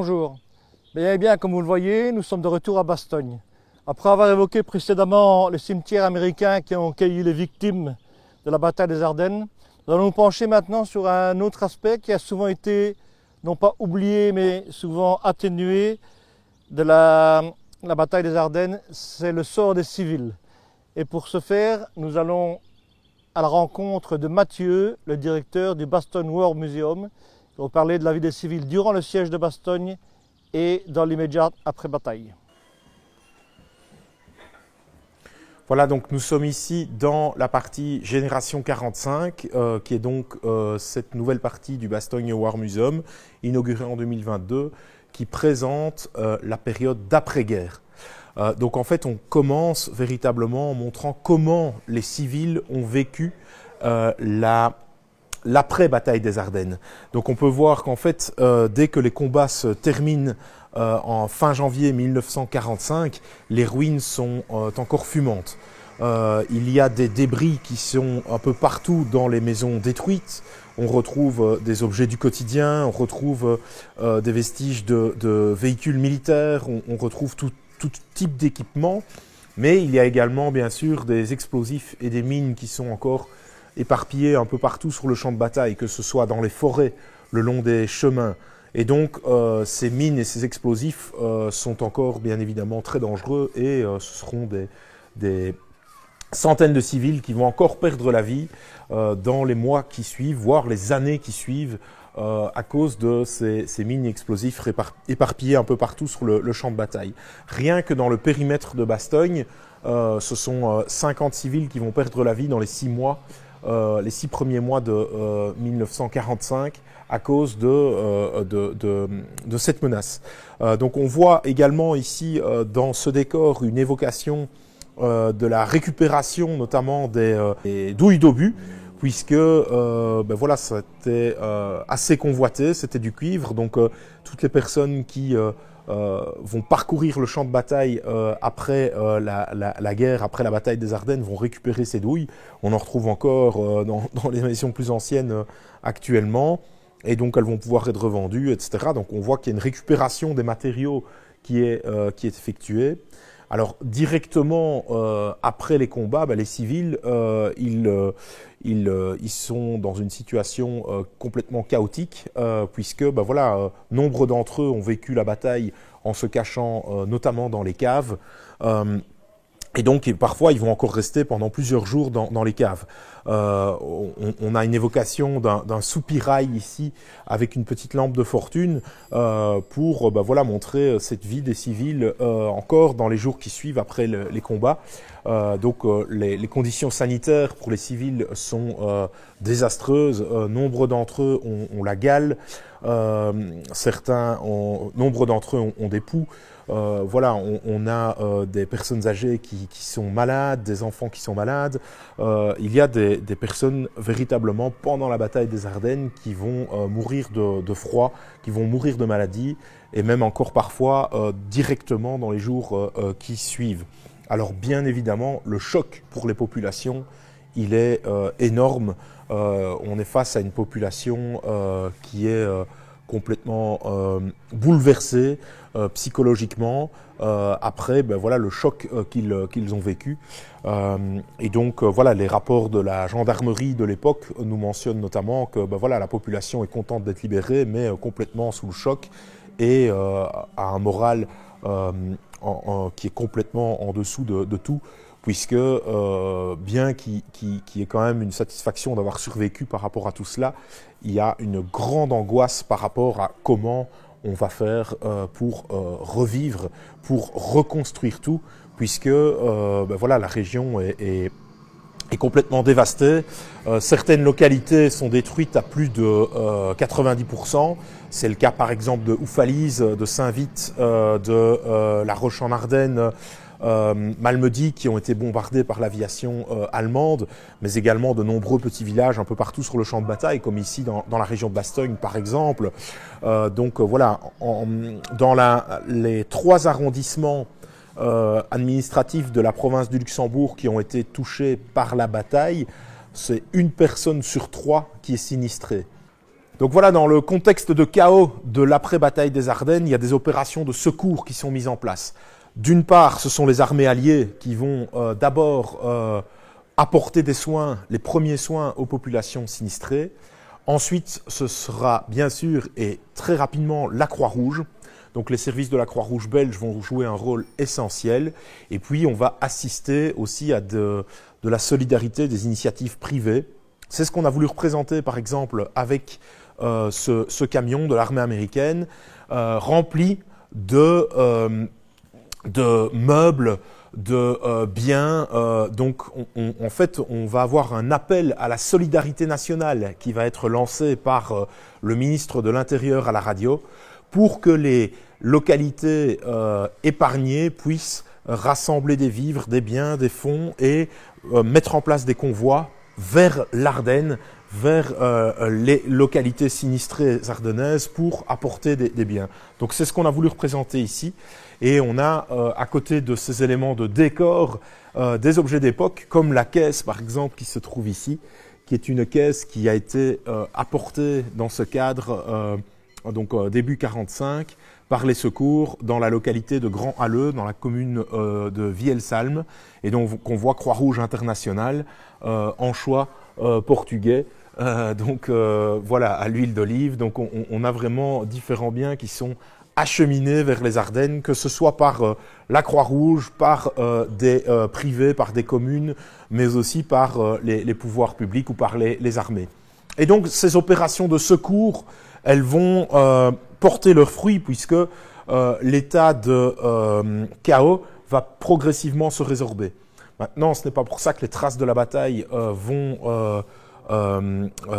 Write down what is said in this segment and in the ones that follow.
bonjour. Bien, comme vous le voyez, nous sommes de retour à Bastogne. Après avoir évoqué précédemment les cimetières américains qui ont accueilli les victimes de la bataille des Ardennes, nous allons nous pencher maintenant sur un autre aspect qui a souvent été, non pas oublié, mais souvent atténué de la bataille des Ardennes, c'est le sort des civils. Et pour ce faire, nous allons à la rencontre de Mathieu, le directeur du Bastogne War Museum, pour parler de la vie des civils durant le siège de Bastogne et dans l'immédiat après-bataille. Voilà, donc nous sommes ici dans la partie Génération 45, qui est donc cette nouvelle partie du Bastogne War Museum, inaugurée en 2022, qui présente la période d'après-guerre. Donc en fait, on commence véritablement en montrant comment les civils ont vécu l'après-bataille des Ardennes. Donc on peut voir qu'en fait, dès que les combats se terminent en fin janvier 1945, les ruines sont encore fumantes. Il y a des débris qui sont un peu partout dans les maisons détruites. On retrouve des objets du quotidien, on retrouve des vestiges de véhicules militaires, on retrouve tout type d'équipement. Mais il y a également bien sûr des explosifs et des mines qui sont encore éparpillés un peu partout sur le champ de bataille, que ce soit dans les forêts, le long des chemins. Et donc, ces mines et ces explosifs sont encore bien évidemment très dangereux et ce seront des centaines de civils qui vont encore perdre la vie dans les mois qui suivent, voire les années qui suivent, à cause de ces mines explosifs éparpillées un peu partout sur le champ de bataille. Rien que dans le périmètre de Bastogne, ce sont 50 civils qui vont perdre la vie dans les 6 premiers mois de 1945 à cause de cette menace. Donc on voit également ici dans ce décor une évocation de la récupération notamment des douilles d'obus, puisque voilà, c'était assez convoité, c'était du cuivre, donc toutes les personnes qui vont parcourir le champ de bataille après la guerre, après la bataille des Ardennes, vont récupérer ces douilles. On en retrouve encore dans les maisons plus anciennes actuellement, et donc elles vont pouvoir être revendues, etc. Donc on voit qu'il y a une récupération des matériaux qui est effectuée. Alors directement après les combats, les civils, ils sont dans une situation complètement chaotique, puisque voilà, nombre d'entre eux ont vécu la bataille en se cachant notamment dans les caves. Et donc, parfois, ils vont encore rester pendant plusieurs jours dans les caves. On a une évocation d'un soupirail ici, avec une petite lampe de fortune, pour voilà, montrer cette vie des civils encore dans les jours qui suivent après les combats. Donc, les conditions sanitaires pour les civils sont désastreuses. Nombre d'entre eux ont la gale. Nombre d'entre eux ont des poux. Voilà, on a des personnes âgées qui sont malades, des enfants qui sont malades. Il y a des personnes véritablement pendant la bataille des Ardennes qui vont mourir de froid, qui vont mourir de maladie, et même encore parfois directement dans les jours qui suivent. Alors bien évidemment, le choc pour les populations, il est énorme. On est face à une population qui est complètement bouleversés psychologiquement après voilà, le choc qu'ils ont vécu. Et donc voilà, les rapports de la gendarmerie de l'époque nous mentionnent notamment que voilà, la population est contente d'être libérée, mais complètement sous le choc et a un moral qui est complètement en dessous de tout, puisque bien qu'il y ait quand même une satisfaction d'avoir survécu par rapport à tout cela, il y a une grande angoisse par rapport à comment on va faire pour revivre, pour reconstruire tout, puisque voilà, la région est complètement dévastée. Certaines localités sont détruites à plus de 90%. C'est le cas par exemple de Oufalise, de Saint-Vith, de La Roche-en-Ardenne, Malmedy, qui ont été bombardés par l'aviation allemande, mais également de nombreux petits villages un peu partout sur le champ de bataille, comme ici dans la région de Bastogne par exemple. Donc voilà, dans les 3 arrondissements administratifs de la province du Luxembourg qui ont été touchés par la bataille, c'est 1 personne sur 3 qui est sinistrée. Donc voilà, dans le contexte de chaos de l'après-bataille des Ardennes, il y a des opérations de secours qui sont mises en place. D'une part, ce sont les armées alliées qui vont d'abord apporter des soins, les premiers soins aux populations sinistrées. Ensuite, ce sera bien sûr et très rapidement la Croix-Rouge. Donc les services de la Croix-Rouge belge vont jouer un rôle essentiel. Et puis on va assister aussi à de la solidarité des initiatives privées. C'est ce qu'on a voulu représenter par exemple avec ce camion de l'armée américaine rempli de meubles, de biens. Donc en fait, on va avoir un appel à la solidarité nationale qui va être lancé par le ministre de l'Intérieur à la radio pour que les localités épargnées puissent rassembler des vivres, des biens, des fonds et mettre en place des convois vers l'Ardenne, vers les localités sinistrées ardennaises pour apporter des biens. Donc c'est ce qu'on a voulu représenter ici. Et on a, à côté de ces éléments de décor, des objets d'époque, comme la caisse, par exemple, qui se trouve ici, qui est une caisse qui a été apportée dans ce cadre, début 45, par les secours dans la localité de Grand Halleux, dans la commune de Vielsalm, et donc on voit Croix-Rouge internationale, anchois portugais, voilà, à l'huile d'olive. Donc on a vraiment différents biens qui sont acheminés vers les Ardennes, que ce soit par la Croix-Rouge, par des privés, par des communes, mais aussi par les pouvoirs publics ou par les armées. Et donc ces opérations de secours, elles vont porter leurs fruits puisque l'état de chaos va progressivement se résorber. Maintenant, ce n'est pas pour ça que les traces de la bataille vont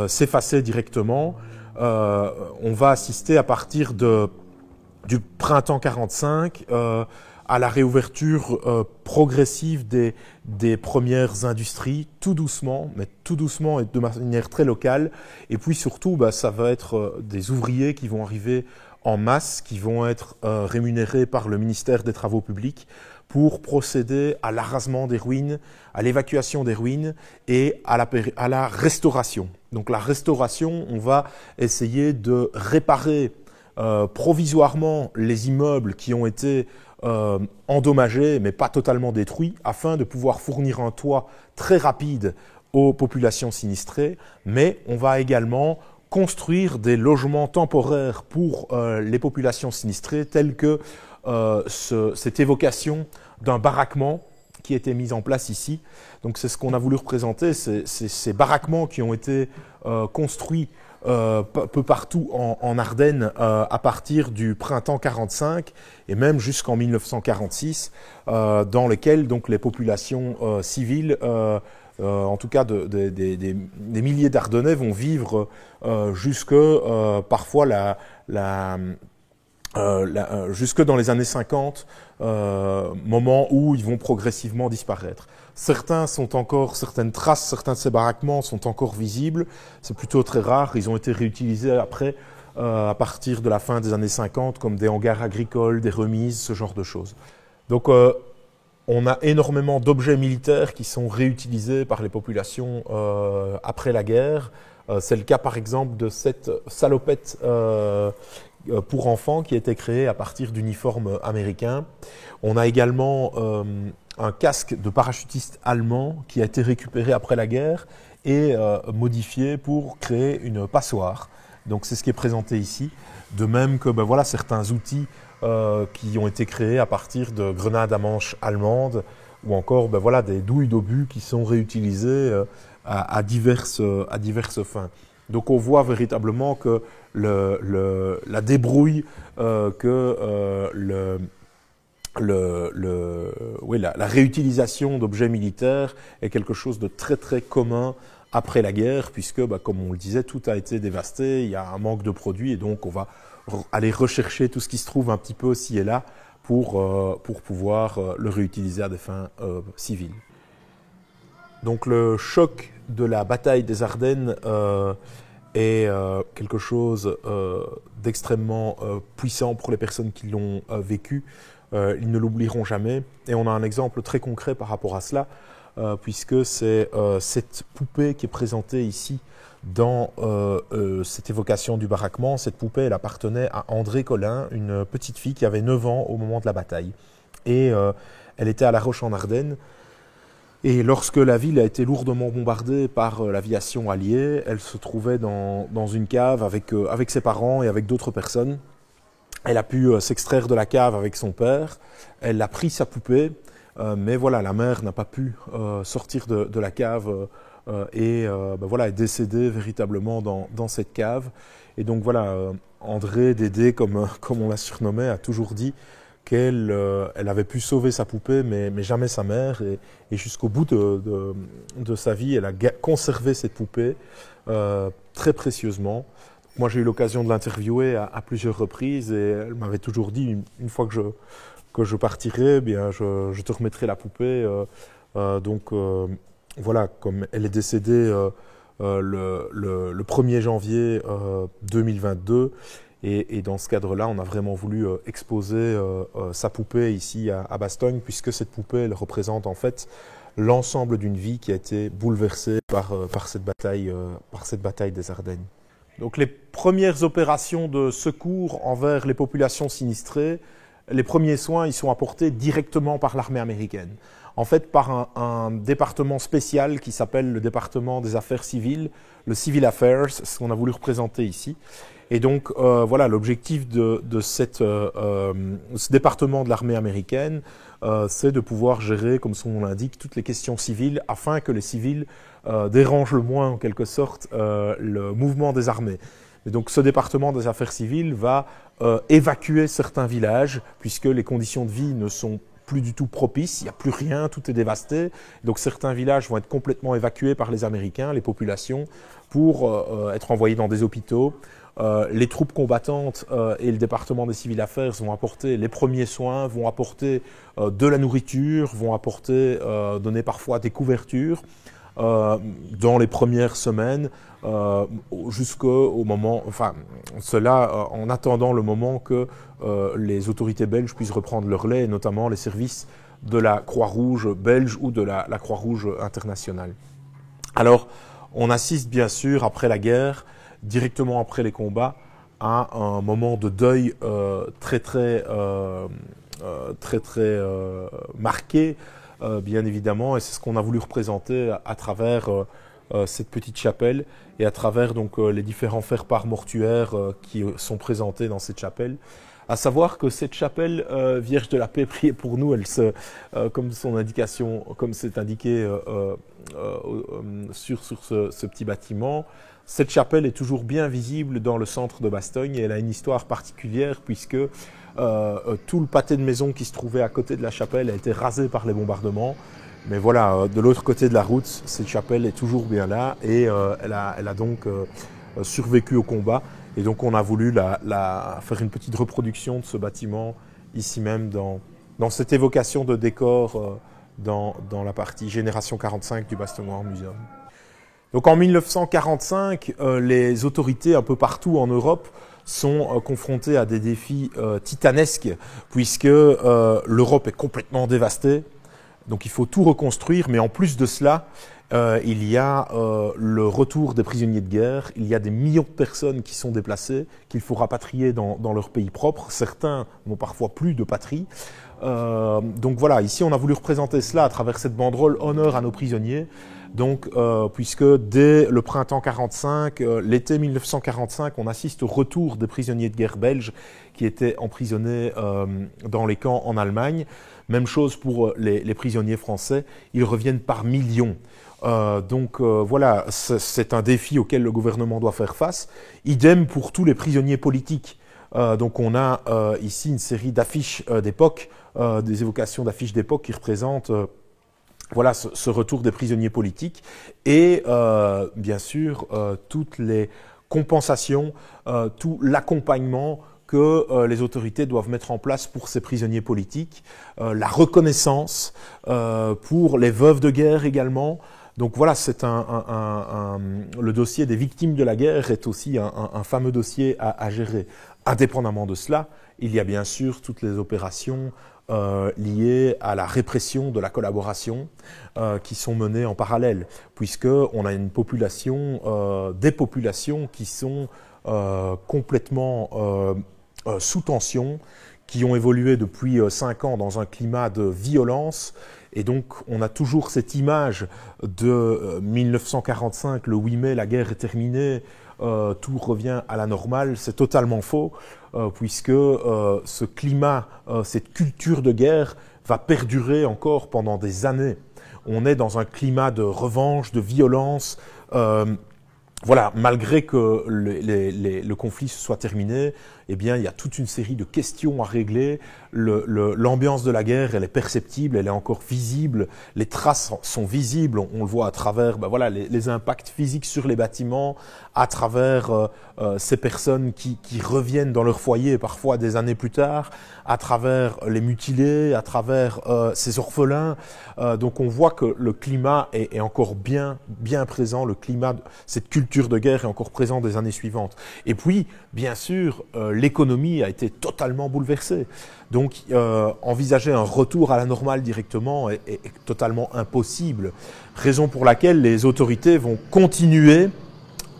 s'effacer directement. On va assister à partir du printemps 45 à la réouverture progressive des premières industries, tout doucement et de manière très locale. Et puis surtout, ça va être des ouvriers qui vont arriver en masse, qui vont être rémunérés par le ministère des Travaux publics pour procéder à l'arasement des ruines, à l'évacuation des ruines et à la restauration. Donc la restauration, on va essayer de réparer provisoirement les immeubles qui ont été endommagés mais pas totalement détruits afin de pouvoir fournir un toit très rapide aux populations sinistrées, mais on va également construire des logements temporaires pour les populations sinistrées tels que cette évocation d'un baraquement qui était mis en place ici. Donc c'est ce qu'on a voulu représenter, ces baraquements qui ont été construits peu partout en Ardennes à partir du printemps 45 et même jusqu'en 1946, dans lesquels donc les populations civiles, en tout cas des milliers d'Ardennais, vont vivre jusque parfois jusque dans les années 50, moment où ils vont progressivement disparaître. Certaines traces, certains de ces baraquements sont encore visibles. C'est plutôt très rare. Ils ont été réutilisés après, à partir de la fin des années 50, comme des hangars agricoles, des remises, ce genre de choses. Donc, on a énormément d'objets militaires qui sont réutilisés par les populations après la guerre. C'est le cas, par exemple, de cette salopette pour enfants qui a été créée à partir d'uniformes américains. On a également un casque de parachutiste allemand qui a été récupéré après la guerre et modifié pour créer une passoire. Donc c'est ce qui est présenté ici. De même que certains outils qui ont été créés à partir de grenades à manche allemandes ou encore des douilles d'obus qui sont réutilisées à diverses fins. Donc on voit véritablement que la débrouille, la réutilisation d'objets militaires est quelque chose de très très commun après la guerre, puisque, comme on le disait, tout a été dévasté, il y a un manque de produits, et donc on va aller rechercher tout ce qui se trouve un petit peu ci et là pour pouvoir le réutiliser à des fins civiles. Donc le choc de la bataille des Ardennes est quelque chose d'extrêmement puissant pour les personnes qui l'ont vécu. Ils ne l'oublieront jamais. Et on a un exemple très concret par rapport à cela. puisque c'est cette poupée qui est présentée ici dans cette évocation du baraquement. Cette poupée, elle appartenait à André Colin, une petite fille qui avait 9 ans au moment de la bataille. Et elle était à La Roche en Ardennes. Et lorsque la ville a été lourdement bombardée par l'aviation alliée, elle se trouvait dans une cave avec ses parents et avec d'autres personnes. Elle a pu s'extraire de la cave avec son père. Elle a pris sa poupée, mais voilà, la mère n'a pas pu sortir de la cave et voilà, est décédée véritablement dans cette cave. Et donc voilà, André, Dédé, comme on l'a surnommé, a toujours dit qu'elle avait pu sauver sa poupée, mais jamais sa mère. Et jusqu'au bout de sa vie, elle a conservé cette poupée très précieusement. Moi, j'ai eu l'occasion de l'interviewer à plusieurs reprises et elle m'avait toujours dit, une fois que je partirai, eh bien, je te remettrai la poupée. Voilà, comme elle est décédée le 1er janvier 2022, et dans ce cadre-là, on a vraiment voulu exposer sa poupée ici à Bastogne, puisque cette poupée, elle représente en fait l'ensemble d'une vie qui a été bouleversée par cette bataille des Ardennes. Donc les premières opérations de secours envers les populations sinistrées, les premiers soins, ils sont apportés directement par l'armée américaine. En fait, par un département spécial qui s'appelle le département des affaires civiles, le Civil Affairs, ce qu'on a voulu représenter ici. Et donc, voilà, l'objectif de ce département de l'armée américaine, c'est de pouvoir gérer, comme son nom l'indique, toutes les questions civiles, afin que les civils dérangent le moins, en quelque sorte, le mouvement des armées. Et donc, ce département des affaires civiles va évacuer certains villages, puisque les conditions de vie ne sont plus du tout propice, il n'y a plus rien, tout est dévasté. Donc certains villages vont être complètement évacués par les Américains, les populations, pour être envoyés dans des hôpitaux. Les troupes combattantes et le département des civil affaires vont apporter les premiers soins, vont apporter de la nourriture, vont donner parfois des couvertures dans les premières semaines, jusqu'au moment, enfin cela en attendant le moment que les autorités belges puissent reprendre le relais, et notamment les services de la Croix-Rouge belge ou de la Croix-Rouge internationale. Alors, on assiste bien sûr après la guerre, directement après les combats, à un moment de deuil très marqué, bien évidemment, et c'est ce qu'on a voulu représenter à travers cette petite chapelle et à travers donc les différents faire-part mortuaires qui sont présentés dans cette chapelle. À savoir que cette chapelle Vierge de la Paix, priée pour nous, elle comme son indication, comme c'est indiqué sur ce petit bâtiment, cette chapelle est toujours bien visible dans le centre de Bastogne et elle a une histoire particulière puisque tout le pâté de maison qui se trouvait à côté de la chapelle a été rasé par les bombardements. Mais voilà, de l'autre côté de la route, cette chapelle est toujours bien là et elle a donc survécu au combat. Et donc on a voulu faire une petite reproduction de ce bâtiment ici même dans cette évocation de décor dans la partie Génération 45 du Bastogne War Museum. Donc en 1945, les autorités un peu partout en Europe sont confrontées à des défis titanesques puisque l'Europe est complètement dévastée. Donc il faut tout reconstruire, mais en plus de cela, il y a le retour des prisonniers de guerre, il y a des millions de personnes qui sont déplacées, qu'il faut rapatrier dans leur pays propre. Certains n'ont parfois plus de patrie. Donc voilà, ici on a voulu représenter cela à travers cette banderole « Honneur à nos prisonniers ». Donc, puisque dès le printemps 45, l'été 1945, on assiste au retour des prisonniers de guerre belges qui étaient emprisonnés dans les camps en Allemagne. Même chose pour les prisonniers français, ils reviennent par millions. Voilà, c'est un défi auquel le gouvernement doit faire face. Idem pour tous les prisonniers politiques. Donc on a ici une série d'affiches d'époque, des évocations d'affiches d'époque qui représentent voilà ce retour des prisonniers politiques et bien sûr toutes les compensations, tout l'accompagnement que les autorités doivent mettre en place pour ces prisonniers politiques, la reconnaissance pour les veuves de guerre également. Donc voilà, c'est le dossier des victimes de la guerre est aussi un fameux dossier à gérer. Indépendamment de cela, il y a bien sûr toutes les opérations liées à la répression de la collaboration qui sont menées en parallèle, puisqu'on a une population, des populations qui sont complètement sous tension, qui ont évolué depuis 5 ans dans un climat de violence. Et donc, on a toujours cette image de 1945, le 8 mai, la guerre est terminée, tout revient à la normale. C'est totalement faux, puisque ce climat, cette culture de guerre va perdurer encore pendant des années. On est dans un climat de revanche, de violence. Voilà, malgré que le conflit se soit terminé, eh bien, il y a toute une série de questions à régler. L'ambiance de la guerre, elle est perceptible, elle est encore visible. Les traces sont visibles, on le voit à travers voilà, les impacts physiques sur les bâtiments, à travers ces personnes qui reviennent dans leur foyer parfois des années plus tard, à travers les mutilés, à travers ces orphelins. Donc on voit que le climat est encore bien présent, le climat, cette culture de guerre est encore présent des années suivantes. Et puis, bien sûr, l'économie a été totalement bouleversée. Donc, envisager un retour à la normale directement est totalement impossible. Raison pour laquelle les autorités vont continuer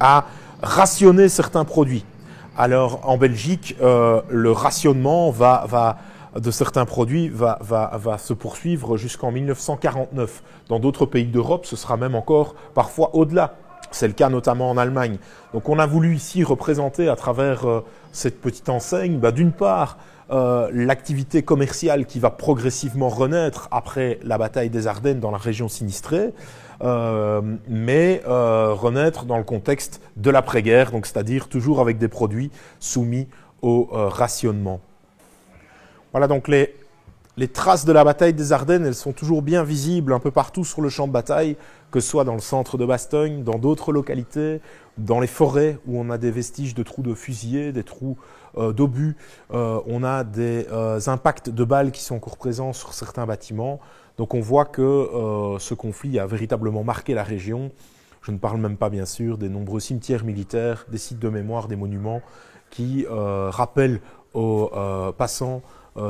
à rationner certains produits. Alors, en Belgique, le rationnement de certains produits va se poursuivre jusqu'en 1949. Dans d'autres pays d'Europe, ce sera même encore parfois au-delà. C'est le cas notamment en Allemagne. Donc on a voulu ici représenter à travers cette petite enseigne, d'une part, l'activité commerciale qui va progressivement renaître après la bataille des Ardennes dans la région sinistrée, mais renaître dans le contexte de l'après-guerre, donc c'est-à-dire toujours avec des produits soumis au rationnement. Voilà, donc les traces de la bataille des Ardennes, elles sont toujours bien visibles un peu partout sur le champ de bataille, que ce soit dans le centre de Bastogne, dans d'autres localités, dans les forêts où on a des vestiges de trous de fusillés, des trous d'obus, on a des impacts de balles qui sont encore présents sur certains bâtiments. Donc on voit que ce conflit a véritablement marqué la région. Je ne parle même pas bien sûr des nombreux cimetières militaires, des sites de mémoire, des monuments qui rappellent aux passants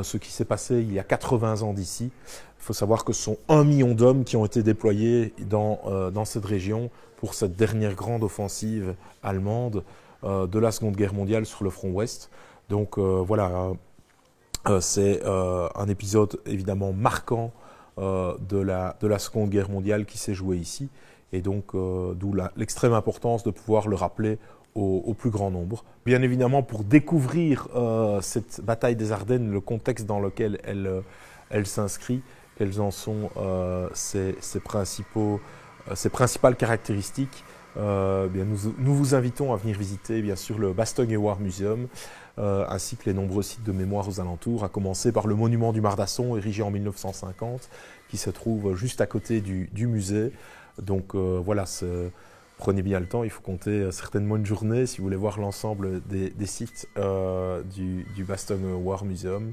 ce qui s'est passé il y a 80 ans d'ici. Il faut savoir que ce sont 1 million d'hommes qui ont été déployés dans cette région pour cette dernière grande offensive allemande de la Seconde Guerre mondiale sur le front ouest. Donc voilà, c'est un épisode évidemment marquant de la Seconde Guerre mondiale qui s'est joué ici. Et donc d'où l'extrême importance de pouvoir le rappeler au plus grand nombre. Bien évidemment, pour découvrir cette bataille des Ardennes, le contexte dans lequel elle s'inscrit, quelles en sont ses principales caractéristiques, bien nous vous invitons à venir visiter bien sûr le Bastogne War Museum, ainsi que les nombreux sites de mémoire aux alentours, à commencer par le monument du Mardasson, érigé en 1950, qui se trouve juste à côté du musée. Donc voilà, prenez bien le temps, il faut compter certainement une journée si vous voulez voir l'ensemble des sites du Bastogne War Museum.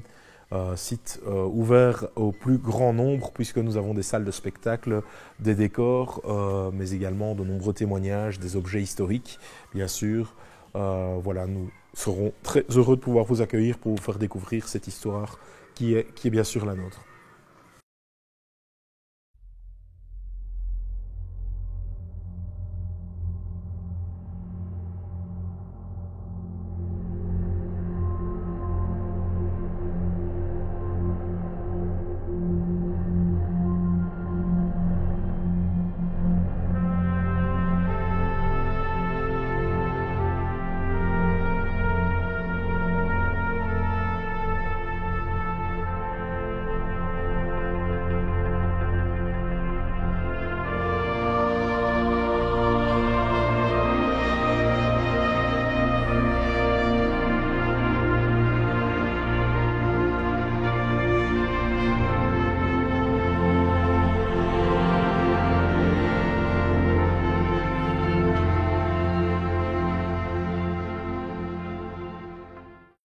Site ouvert au plus grand nombre puisque nous avons des salles de spectacle, des décors, mais également de nombreux témoignages, des objets historiques, bien sûr. Voilà, nous serons très heureux de pouvoir vous accueillir pour vous faire découvrir cette histoire qui est bien sûr la nôtre.